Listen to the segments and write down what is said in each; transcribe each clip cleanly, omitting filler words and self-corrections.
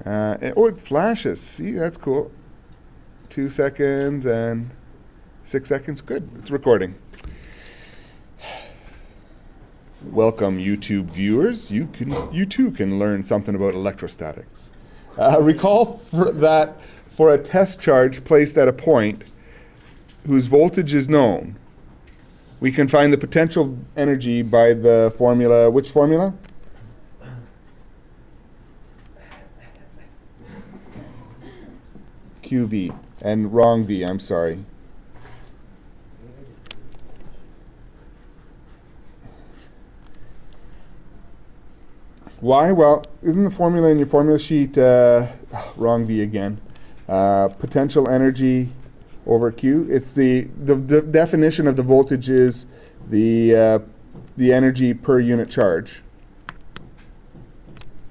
Oh, it flashes. See, that's cool. 2 seconds and 6 seconds. Good. It's recording. Welcome, YouTube viewers. You too can learn something about electrostatics. Recall that for a test charge placed at a point whose voltage is known, we can find the potential energy by the formula. Which formula? QV. And wrong V, I'm sorry. Why? Well, isn't the formula in your formula sheet, wrong V again, potential energy over Q? It's the definition of the voltage is the energy per unit charge.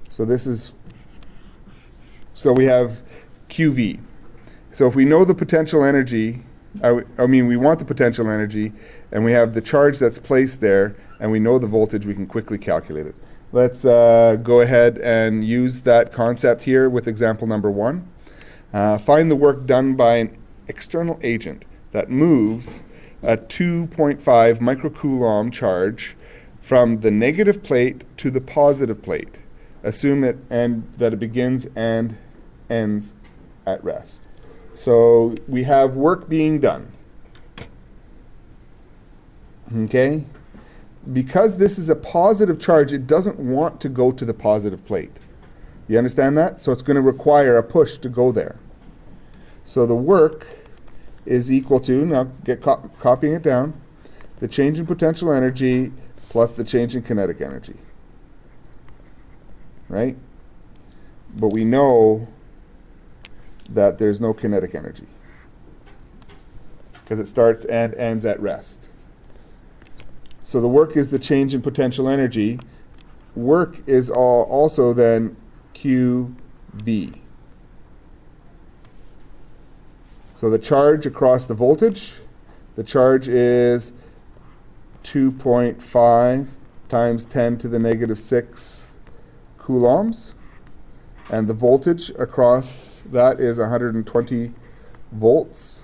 So this is, so we have QV. So if we know the potential energy, we want the potential energy, and we have the charge that's placed there, and we know the voltage, we can quickly calculate it. Let's go ahead and use that concept here with example number 1. Find the work done by an external agent that moves a 2.5 microcoulomb charge from the negative plate to the positive plate. Assume that it begins and ends at rest. So we have work being done. Okay? Because this is a positive charge, it doesn't want to go to the positive plate. You understand that? So it's going to require a push to go there. So the work is equal to, now get copying it down, the change in potential energy plus the change in kinetic energy. Right? But we know that there's no kinetic energy because it starts and ends at rest. So the work is the change in potential energy. Work is also then QV. So the charge across the voltage, the charge is 2.5 times 10 to the negative 6 coulombs. And the voltage across that is 120 volts.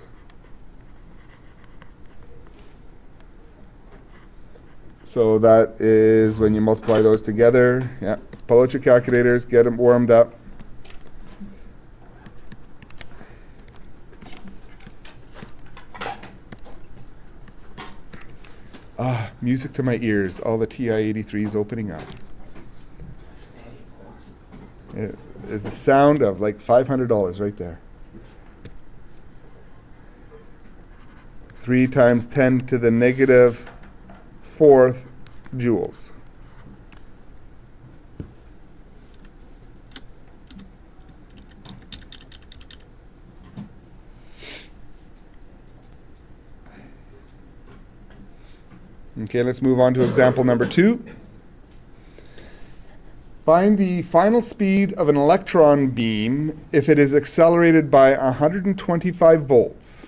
So that is, when you multiply those together, yeah, pull out your calculators, get them warmed up. Ah, music to my ears, all the TI-83s opening up. The sound of like $500 right there. 3 times 10 to the negative 4th joules. Okay, let's move on to example number 2. Find the final speed of an electron beam if it is accelerated by 125 volts.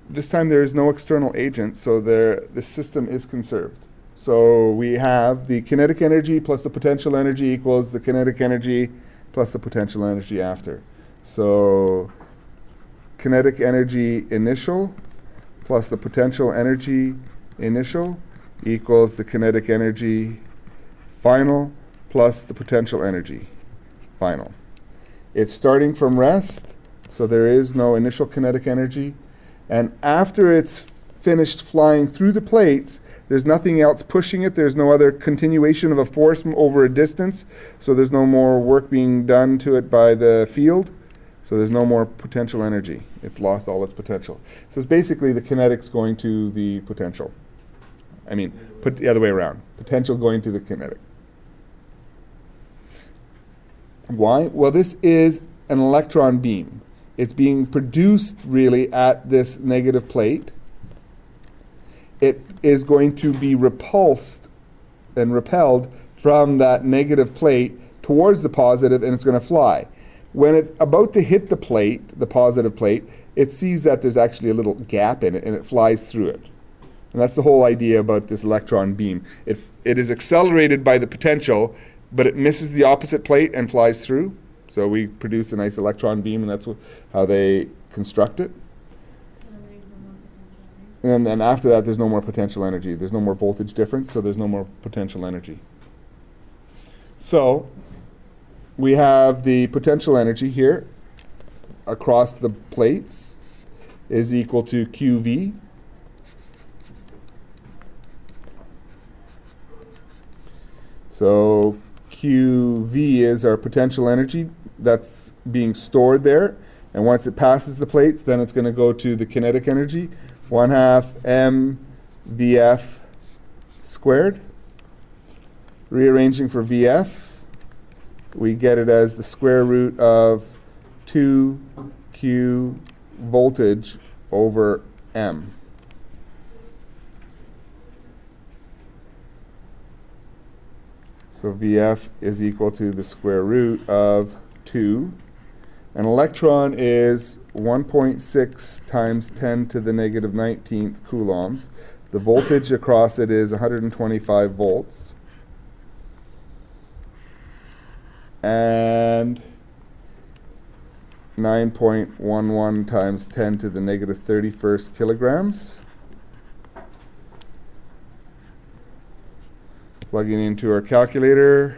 This time there is no external agent, so the system is conserved. So we have the kinetic energy plus the potential energy equals the kinetic energy plus the potential energy after. So kinetic energy initial plus the potential energy initial equals the kinetic energy final plus the potential energy final. It's starting from rest, so there is no initial kinetic energy. And after it's finished flying through the plates, there's nothing else pushing it. There's no other continuation of a force over a distance, so there's no more work being done to it by the field. So there's no more potential energy. It's lost all its potential. So it's basically the kinetics going to the potential. I mean, put the other way around. Potential going to the kinetic. Why? Well, this is an electron beam. It's being produced really at this negative plate. It is going to be repulsed and repelled from that negative plate towards the positive, and it's going to fly. When it's about to hit the plate, the positive plate, it sees that there's actually a little gap in it, and it flies through it. And that's the whole idea about this electron beam. It is accelerated by the potential, but it misses the opposite plate and flies through. So we produce a nice electron beam, and that's how they construct it. And then after that, there's no more potential energy. There's no more voltage difference, so there's no more potential energy. So we have the potential energy here across the plates is equal to QV. So QV is our potential energy that's being stored there. And once it passes the plates, then it's going to go to the kinetic energy, 1/2 mVF squared. Rearranging for VF, we get it as the square root of 2Q voltage over M. So VF is equal to the square root of 2. An electron is 1.6 times 10 to the negative 19th coulombs. The voltage across it is 125 volts. And 9.11 times 10 to the negative 31st kilograms. Plugging into our calculator,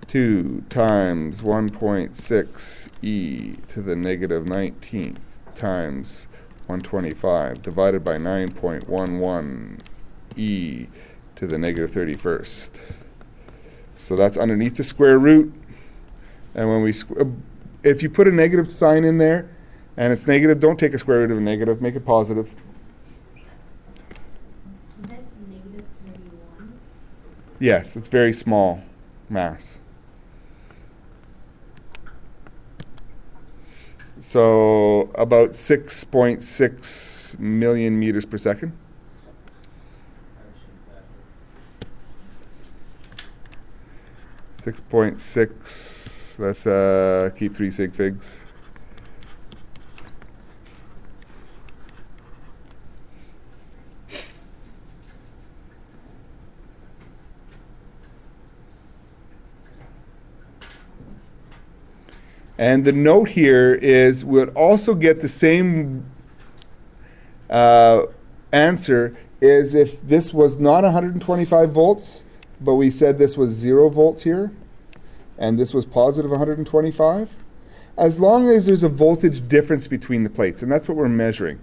2 times 1.6 e to the negative 19th times 125 divided by 9.11 e to the negative 31st. So that's underneath the square root. And when we, if you put a negative sign in there and it's negative, don't take a square root of a negative, make it positive. Is that negative 31? Yes, it's very small mass. So about 6.6 million meters per second. 6.6, let's keep 3 sig figs. And the note here is we'll also get the same answer is if this was not 125 volts, but we said this was 0 volts here, and this was positive 125. As long as there's a voltage difference between the plates, and that's what we're measuring,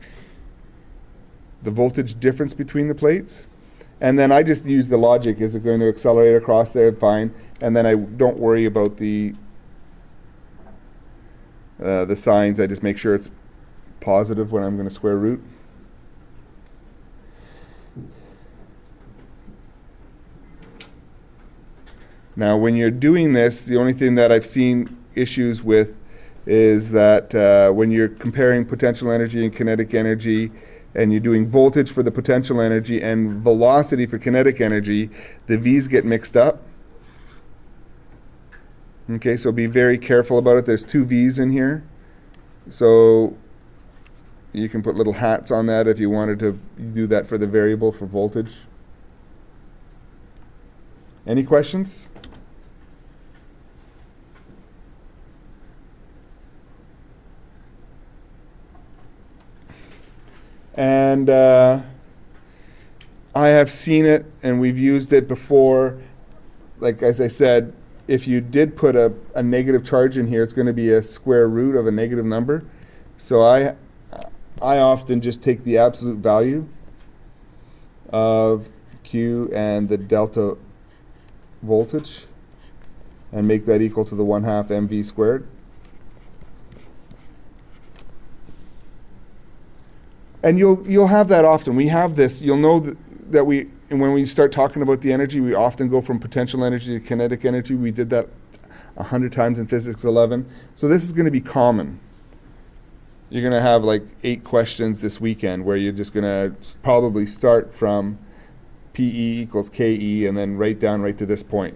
the voltage difference between the plates. And then I just use the logic, is it going to accelerate across there? Fine. And then I don't worry about the signs. I just make sure it's positive when I'm going to square root. Now, when you're doing this, the only thing that I've seen issues with is that when you're comparing potential energy and kinetic energy, and you're doing voltage for the potential energy and velocity for kinetic energy, the V's get mixed up. Okay, so be very careful about it. There's 2 V's in here. So you can put little hats on that if you wanted to do that for the variable for voltage. Any questions? And I have seen it, and we've used it before. Like, as I said, if you did put a negative charge in here, it's going to be a square root of a negative number. So I often just take the absolute value of Q and the delta voltage and make that equal to the 1/2 mv squared. And you'll have that often. We have this. You'll know that when we start talking about the energy, we often go from potential energy to kinetic energy. We did that 100 times in Physics 11. So this is going to be common. You're going to have like 8 questions this weekend where you're just going to probably start from PE equals KE and then right down right to this point.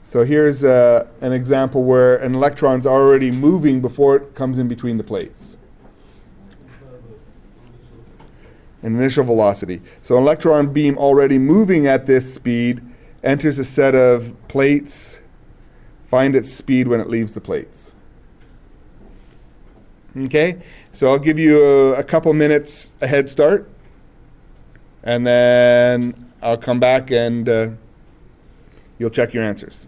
So here's an example where an electron's already moving before it comes in between the plates. An initial velocity. So an electron beam already moving at this speed enters a set of plates, find its speed when it leaves the plates. Okay, so I'll give you a couple minutes a head start, and then I'll come back and you'll check your answers.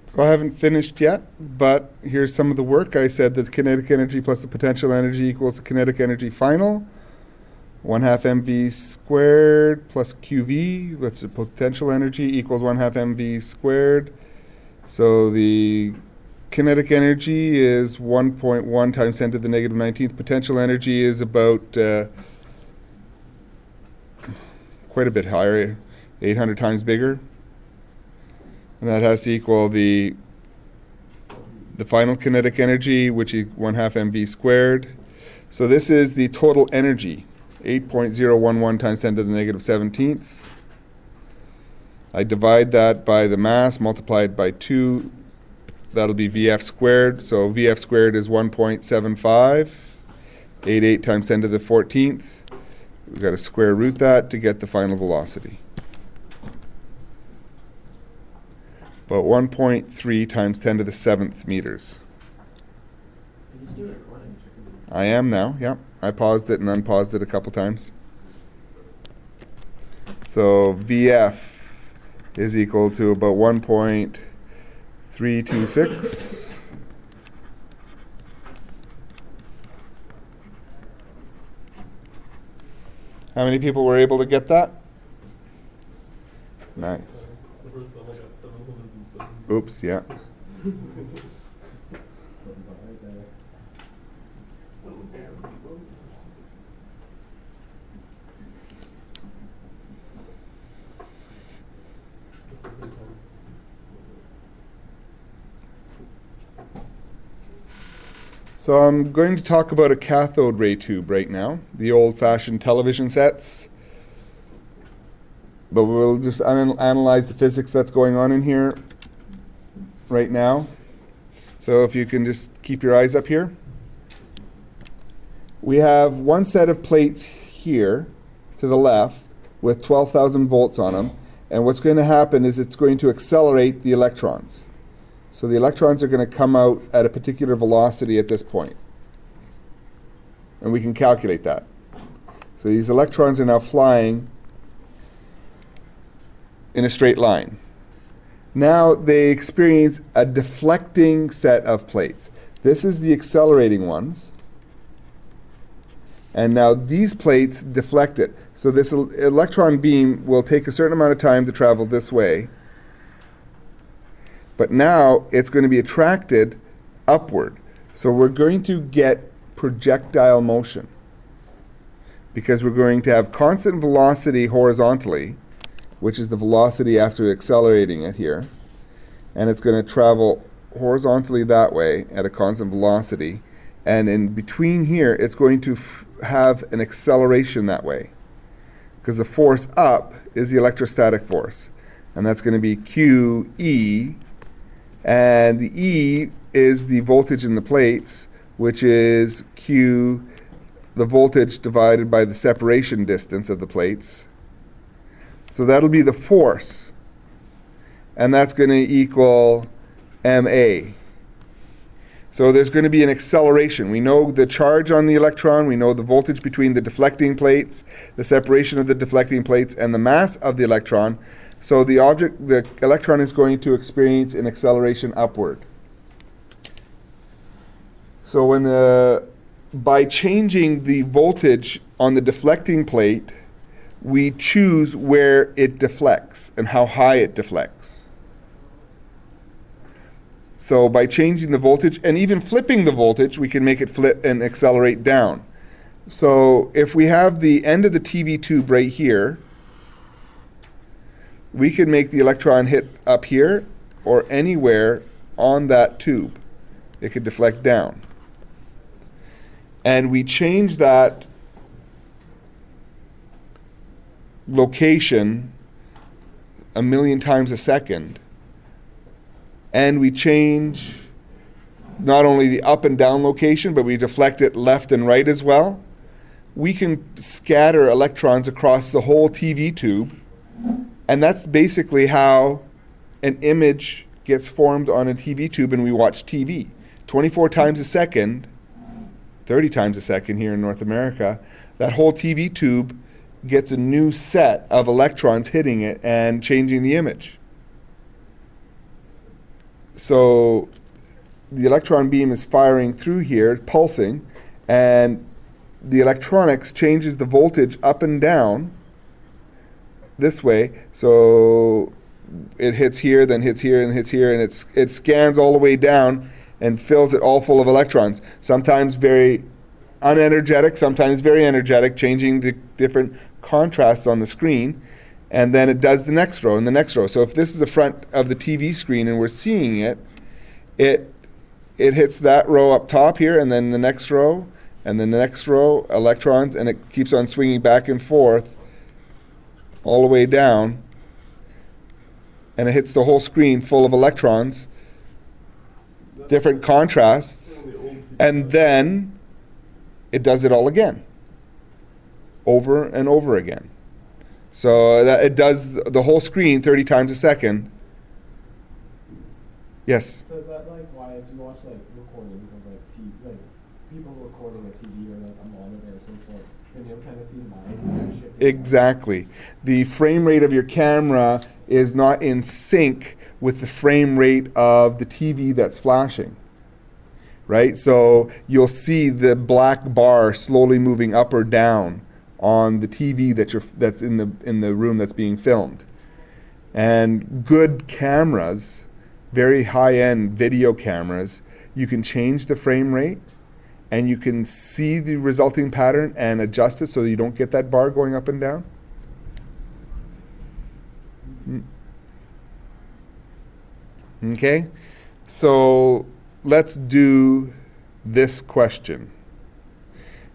So I haven't finished yet, but here's some of the work. I said that the kinetic energy plus the potential energy equals the kinetic energy final. 1/2 mv squared plus qv, that's the potential energy, equals 1/2 mv squared. So the kinetic energy is 1.1 times 10 to the negative 19th. Potential energy is about quite a bit higher, 800 times bigger. And that has to equal the final kinetic energy, which is 1/2 mv squared. So this is the total energy, 8.011 times 10 to the negative 17th. I divide that by the mass, multiply it by 2. That'll be Vf squared. So Vf squared is 1.75. 88 times 10 to the 14th. We've got to square root that to get the final velocity. About 1.3 times 10 to the 7th meters. I am now, yep. I paused it and unpaused it a couple times. So Vf is equal to about 1.326. How many people were able to get that? Nice. Oops, yeah. So I'm going to talk about a cathode ray tube right now, the old-fashioned television sets. But we'll just analyze the physics that's going on in here right now. So if you can just keep your eyes up here. We have one set of plates here to the left with 12,000 volts on them. And what's going to happen is it's going to accelerate the electrons. So the electrons are going to come out at a particular velocity at this point. And we can calculate that. So these electrons are now flying in a straight line. Now they experience a deflecting set of plates. This is the accelerating ones. And now these plates deflect it. So this electron beam will take a certain amount of time to travel this way. But now it's going to be attracted upward. So we're going to get projectile motion, because we're going to have constant velocity horizontally, which is the velocity after accelerating it here. And it's going to travel horizontally that way at a constant velocity. And in between here, it's going to have an acceleration that way, because the force up is the electrostatic force. And that's going to be QE. And the E is the voltage in the plates, which is Q, the voltage divided by the separation distance of the plates. So that'll be the force. And that's going to equal MA. So there's going to be an acceleration. We know the charge on the electron, we know the voltage between the deflecting plates, the separation of the deflecting plates, and the mass of the electron. So the electron is going to experience an acceleration upward. So by changing the voltage on the deflecting plate, we choose where it deflects and how high it deflects. So by changing the voltage and even flipping the voltage, we can make it flip and accelerate down. So if we have the end of the TV tube right here, we can make the electron hit up here or anywhere on that tube. It could deflect down. And we change that location 1,000,000 times a second. And we change not only the up and down location, but we deflect it left and right as well. We can scatter electrons across the whole TV tube. And that's basically how an image gets formed on a TV tube and we watch TV. 24 times a second, 30 times a second here in North America, that whole TV tube gets a new set of electrons hitting it and changing the image. So the electron beam is firing through here, pulsing, and the electronics changes the voltage up and down this way. So it hits here, then hits here, and hits here, and it scans all the way down and fills it all full of electrons. Sometimes very unenergetic, sometimes very energetic, changing the different contrasts on the screen. And then it does the next row and the next row. So if this is the front of the TV screen and we're seeing it, it hits that row up top here, and then the next row, and then the next row, electrons, and it keeps on swinging back and forth all the way down. And it hits the whole screen full of electrons, different contrasts, and then it does it all again, over and over again. So that it does the whole screen 30 times a second. Yes? So is that like why if you watch like recordings of like TV, like people recording a TV or like a monitor or some sort, then you'll kind of see lines kind of shifting? Exactly. The frame rate of your camera is not in sync with the frame rate of the TV that's flashing, right? So you'll see the black bar slowly moving up or down on the TV that's in the room that's being filmed. And good cameras, very high-end video cameras, you can change the frame rate and you can see the resulting pattern and adjust it so that you don't get that bar going up and down. Okay, so let's do this question.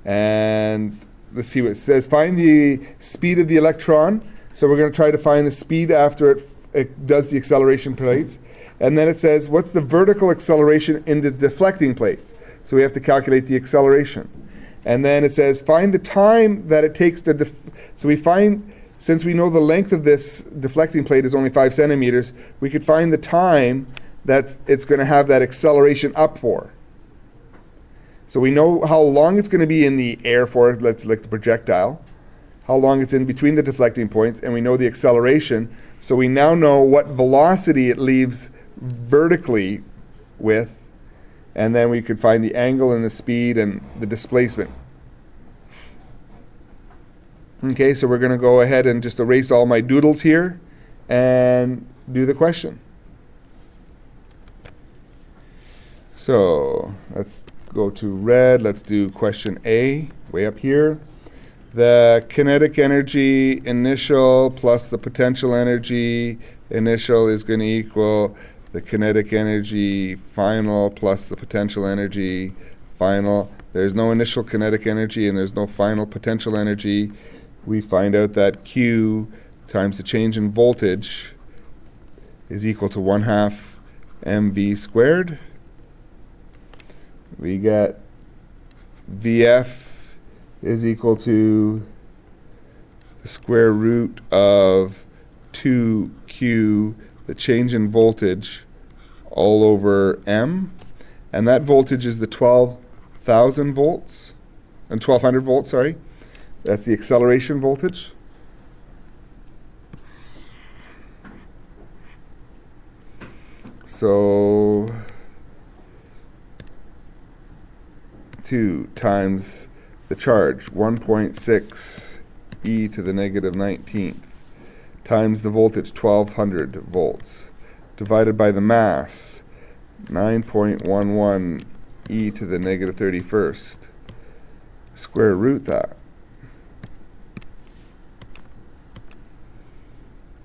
And let's see what it says. Find the speed of the electron. So we're going to try to find the speed after it does the acceleration plates. And then it says, what's the vertical acceleration in the deflecting plates? So we have to calculate the acceleration. And then it says, find the time that it takes so we find, since we know the length of this deflecting plate is only 5 centimeters, we could find the time that it's going to have that acceleration up for. So we know how long it's going to be in the air for, let's like the projectile, how long it's in between the deflecting points, and we know the acceleration. So we now know what velocity it leaves vertically with, and then we could find the angle and the speed and the displacement. Okay, so we're going to go ahead and just erase all my doodles here and do the question. So let's go to red. Let's do question A, way up here. The kinetic energy initial plus the potential energy initial is going to equal the kinetic energy final plus the potential energy final. There's no initial kinetic energy and there's no final potential energy. We find out that Q times the change in voltage is equal to 1/2 mv squared. We get VF is equal to the square root of 2Q, the change in voltage, all over M. And that voltage is the 12,000 volts, and 1200 volts, sorry. That's the acceleration voltage. So 2 times the charge, 1.6 e to the negative 19th, times the voltage, 1200 volts, divided by the mass, 9.11 e to the negative 31st. Square root that.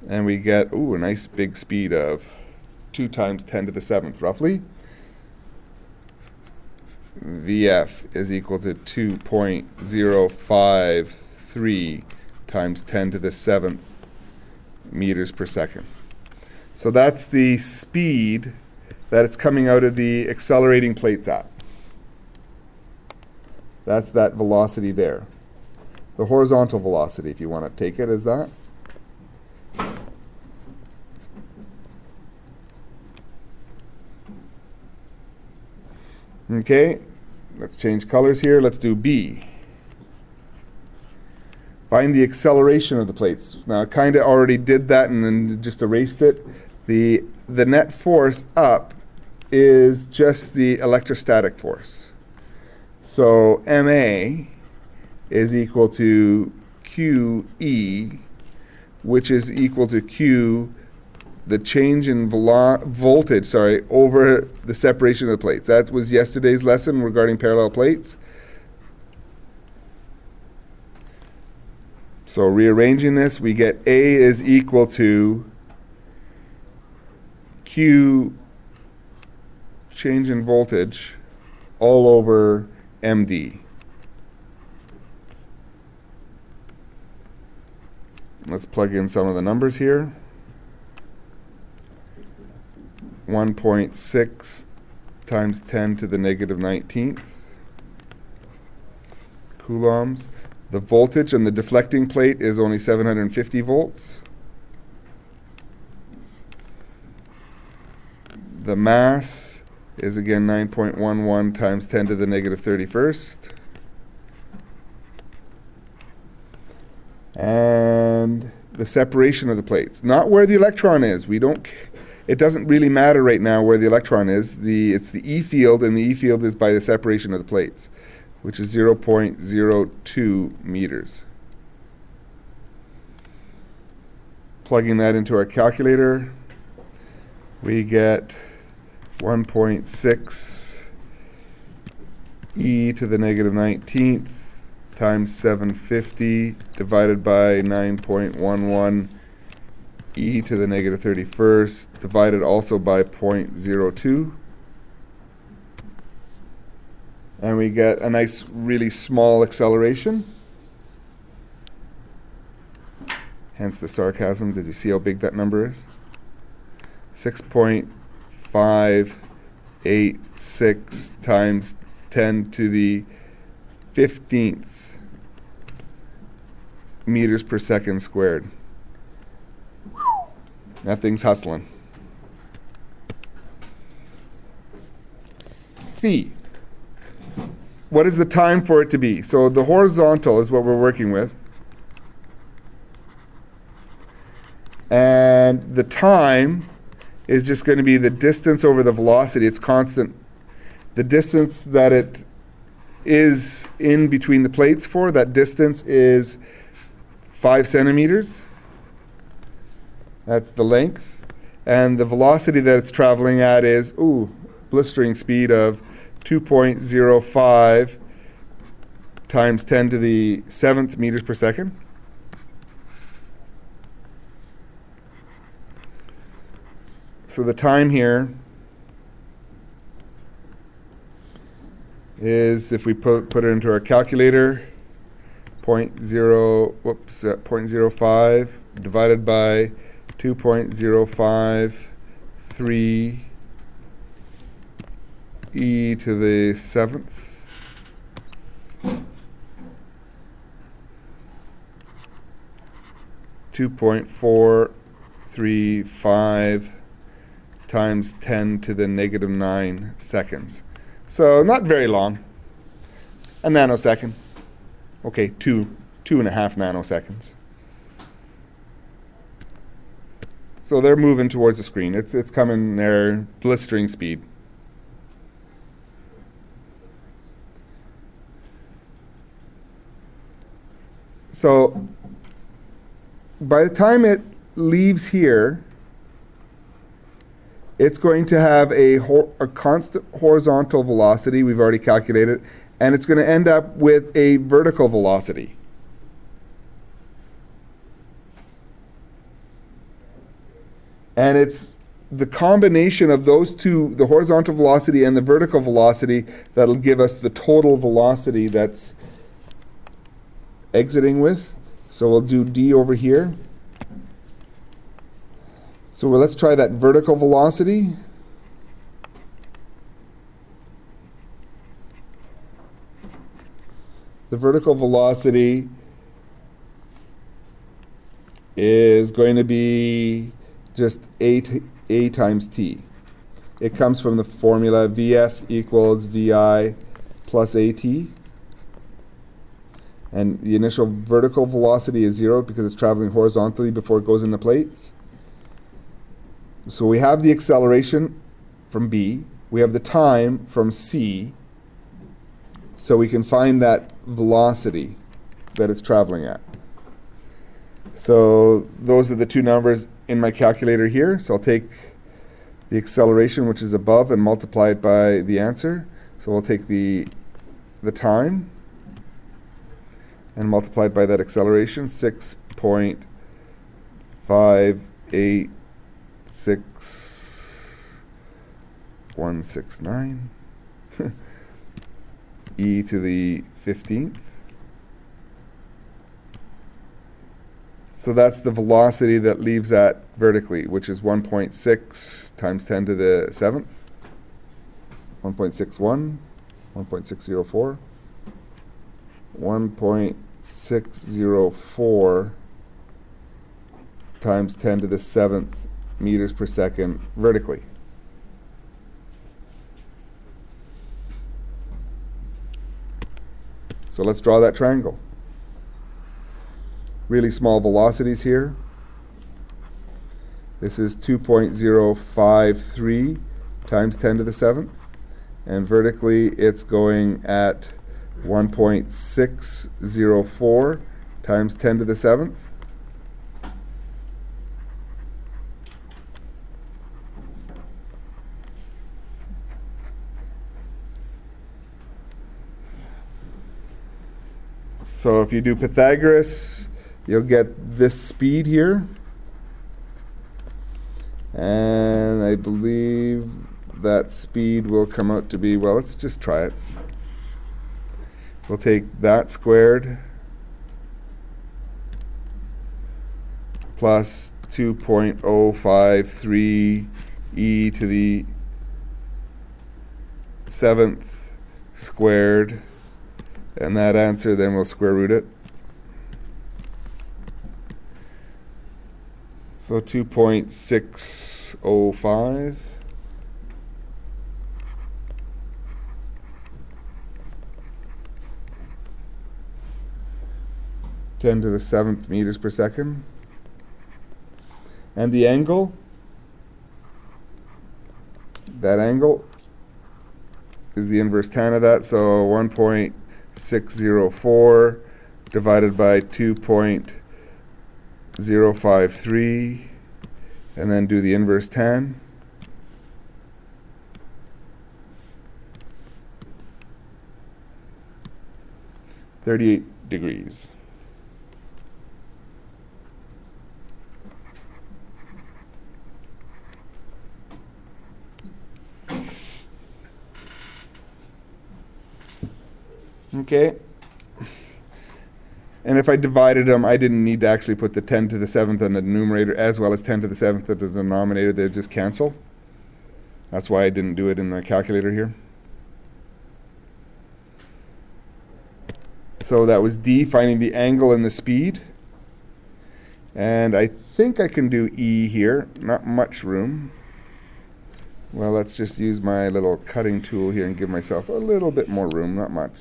And we get, ooh, a nice big speed of 2 times 10 to the 7th, roughly. VF is equal to 2.053 times 10 to the 7th meters per second. So that's the speed that it's coming out of the accelerating plates at. That's that velocity there. The horizontal velocity, if you want to take it as that. Okay, let's change colors here. Let's do B. Find the acceleration of the plates. Now, I kind of already did that and then just erased it. The net force up is just the electrostatic force. So MA is equal to QE, which is equal to Q, the change in voltage, over the separation of the plates. That was yesterday's lesson regarding parallel plates. So rearranging this, we get A is equal to Q, change in voltage, all over MD. Let's plug in some of the numbers here. 1.6 times 10 to the negative 19th coulombs. The voltage on the deflecting plate is only 750 volts. The mass is again 9.11 times 10 to the negative 31st. And the separation of the plates, not where the electron is. It doesn't really matter right now where the electron is. It's the E field, and the E field is by the separation of the plates, which is 0.02 meters. Plugging that into our calculator, we get 1.6 e to the negative 19th times 750 divided by 9.11 e to the negative 31st divided also by 0.02. And we get a nice, really small acceleration. Hence the sarcasm. Did you see how big that number is? 6.586 times 10 to the 15th meters per second squared. That thing's hustling. C. What is the time for it to be? So the horizontal is what we're working with. And the time is just going to be the distance over the velocity. It's constant. The distance that it is in between the plates for, that distance is 5 centimeters. That's the length. And the velocity that it's traveling at is, blistering speed of 2.05 times 10 to the 7th meters per second. So the time here is, if we put it into our calculator, 0.05 divided by 2.053 e to the 7th. (2.435) times 10 to the negative 9 seconds. So not very long. A nanosecond. Okay, 2.5 nanoseconds. So they're moving towards the screen. It's coming their blistering speed. So by the time it leaves here, it's going to have a constant horizontal velocity, we've already calculated, and it's going to end up with a vertical velocity. And it's the combination of those two, the horizontal velocity and the vertical velocity, that'll give us the total velocity that's exiting with. So we'll do d over here. So let's try that vertical velocity. The vertical velocity is going to be just a times t. It comes from the formula Vf equals Vi plus At. And the initial vertical velocity is 0 because it's traveling horizontally before it goes into plates. So we have the acceleration from B. We have the time from C. So we can find that velocity that it's traveling at. So those are the two numbers in my calculator here. So I'll take the acceleration, which is above, and multiply it by the answer. So we'll take the time and multiply it by that acceleration, 6.586169 e to the 15th. So that's the velocity that leaves at vertically, which is 1.6 times 10 to the 7th, 1.61, 1.604, 1.604 times 10 to the 7th meters per second vertically. So let's draw that triangle. Really small velocities here. This is 2.053 times 10 to the 7th. And vertically, it's going at 1.604 times 10 to the 7th. So if you do Pythagoras, you'll get this speed here. And I believe that speed will come out to be, well, let's just try it. We'll take that squared plus 2.053 e to the 7th squared, and that answer, then we'll square root it. So 2.605. (10 to the 7th meters per second). And the angle, that angle is the inverse tan of that, so 1.604 divided by 2.053, and then do the inverse tan. (38 degrees). Okay. And if I divided them, I didn't need to actually put the 10 to the 7th on the numerator as well as 10 to the 7th at the denominator. They just cancel. That's why I didn't do it in the calculator here. So that was D, finding the angle and the speed. And I think I can do E here. Not much room. Well, let's just use my little cutting tool here and give myself a little bit more room, not much.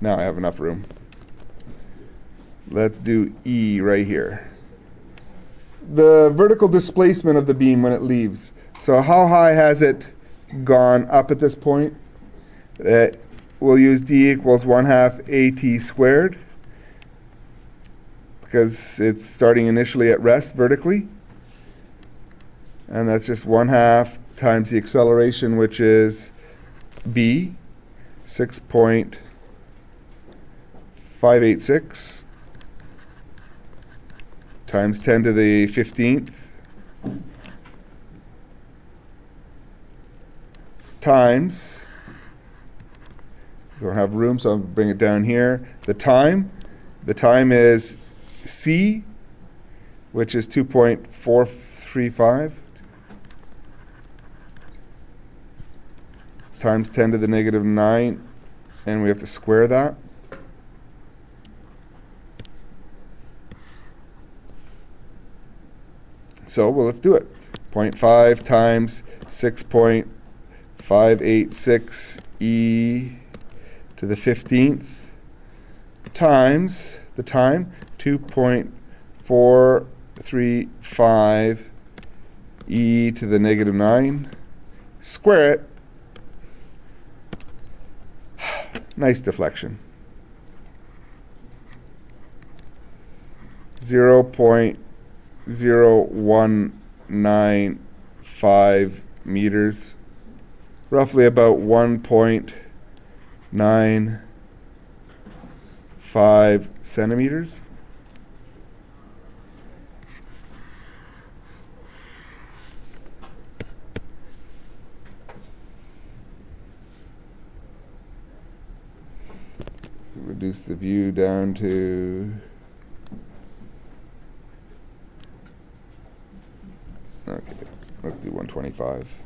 Now I have enough room. Let's do E right here. The vertical displacement of the beam when it leaves. So how high has it gone up at this point? We'll use D equals 1/2 AT squared, because it's starting initially at rest vertically. And that's just 1/2 times the acceleration, which is B, 6.586. times 10 to the 15th times, don't have room, so I'll bring it down here. The time is C, which is 2.435 times 10 to the negative 9, and we have to square that. So, well, let's do it. 0.5 times 6.586 e to the 15th times the time, 2.435 e to the negative 9. Square it. Nice deflection. 0.0195 meters, roughly about 1.95 centimeters. Reduce the view down to, okay, let's do 125.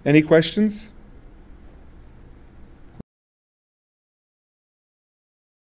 Any questions?